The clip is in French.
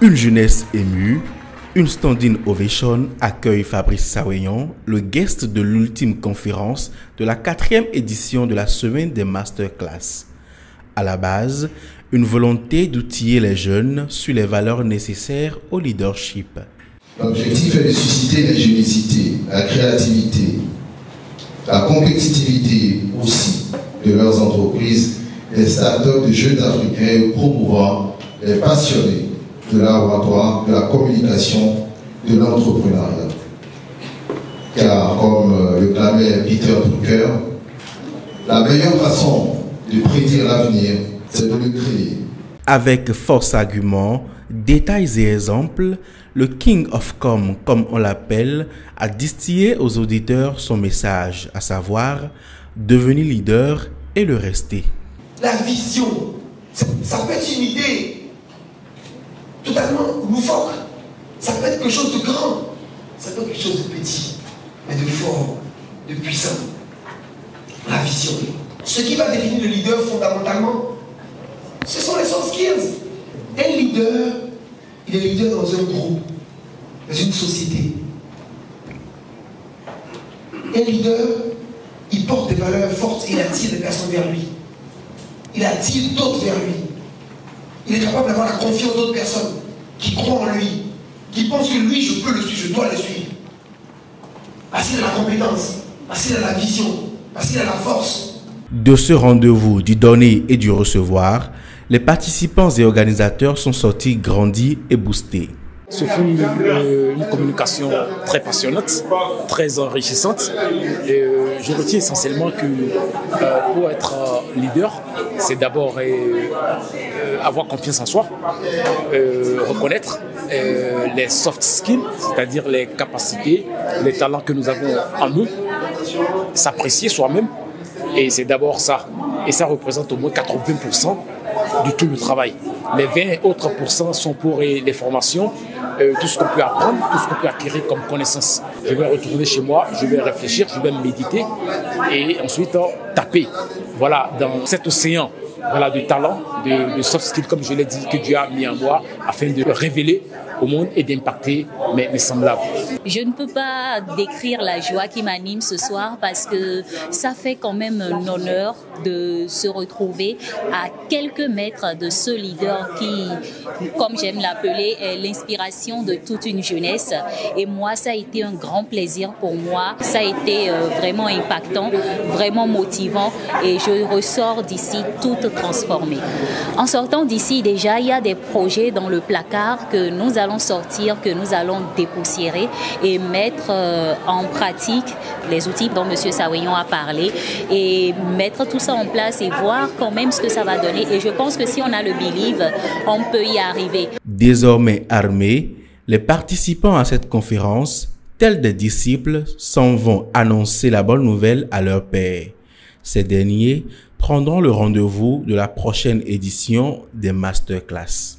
Une jeunesse émue, une standing ovation accueille Fabrice Saweyan, le guest de l'ultime conférence de la 4e édition de la semaine des masterclass. À la base, une volonté d'outiller les jeunes sur les valeurs nécessaires au leadership. L'objectif est de susciter l'ingéniosité, la créativité, la compétitivité aussi de leurs entreprises, les startups de jeunes Africains et promouvoir les passionnés de laboratoire, de la communication, de l'entrepreneuriat. Car, comme le clamait Peter Drucker, la meilleure façon de prédire l'avenir, c'est de le créer. Avec force arguments, détails et exemples, le King of Com, comme on l'appelle, a distillé aux auditeurs son message, à savoir devenir leader et le rester. La vision, ça peut être une idée totalement loufoque. Ça peut être quelque chose de grand, ça peut être quelque chose de petit, mais de fort, de puissant. La vision. Ce qui va définir le leader fondamentalement, ce sont les soft skills. Un leader, il est leader dans un groupe, dans une société. Un leader, il porte des valeurs fortes et il attire des personnes vers lui. Il attire d'autres vers lui. Il est capable d'avoir la confiance d'autres personnes qui croient en lui, qui pensent que lui, je peux le suivre, je dois le suivre. Parce qu'il a la compétence, parce qu'il a la vision, parce qu'il a la force. De ce rendez-vous du donner et du recevoir, les participants et organisateurs sont sortis grandis et boostés. Ce fut une communication très passionnante, très enrichissante. Et je retiens essentiellement que pour être leader, c'est d'abord avoir confiance en soi, reconnaître les soft skills, c'est-à-dire les capacités, les talents que nous avons en nous, s'apprécier soi-même. Et c'est d'abord ça. Et ça représente au moins 80% de tout le travail. Les 20 autres pourcents sont pour les formations, tout ce qu'on peut apprendre, tout ce qu'on peut acquérir comme connaissance. Je vais retourner chez moi, je vais réfléchir, je vais méditer et ensuite taper. Voilà, dans cet océan de talent, de soft skills, comme je l'ai dit, que Dieu a mis en moi, afin de révéler au monde et d'impacter mes semblables. Je ne peux pas décrire la joie qui m'anime ce soir parce que ça fait quand même un honneur de se retrouver à quelques mètres de ce leader qui, comme j'aime l'appeler, est l'inspiration de toute une jeunesse. Et moi, ça a été un grand plaisir pour moi. Ça a été vraiment impactant, vraiment motivant et je ressors d'ici toute transformée. En sortant d'ici, déjà, il y a des projets dans le placard que nous allons sortir, que nous allons dépoussiérer et mettre en pratique les outils dont M. Saweyan a parlé et mettre tout ça en place et voir quand même ce que ça va donner. Et je pense que si on a le believe, on peut y arriver. Désormais armés, les participants à cette conférence, tels des disciples, s'en vont annoncer la bonne nouvelle à leurs pairs. Ces derniers prendront le rendez-vous de la prochaine édition des masterclass.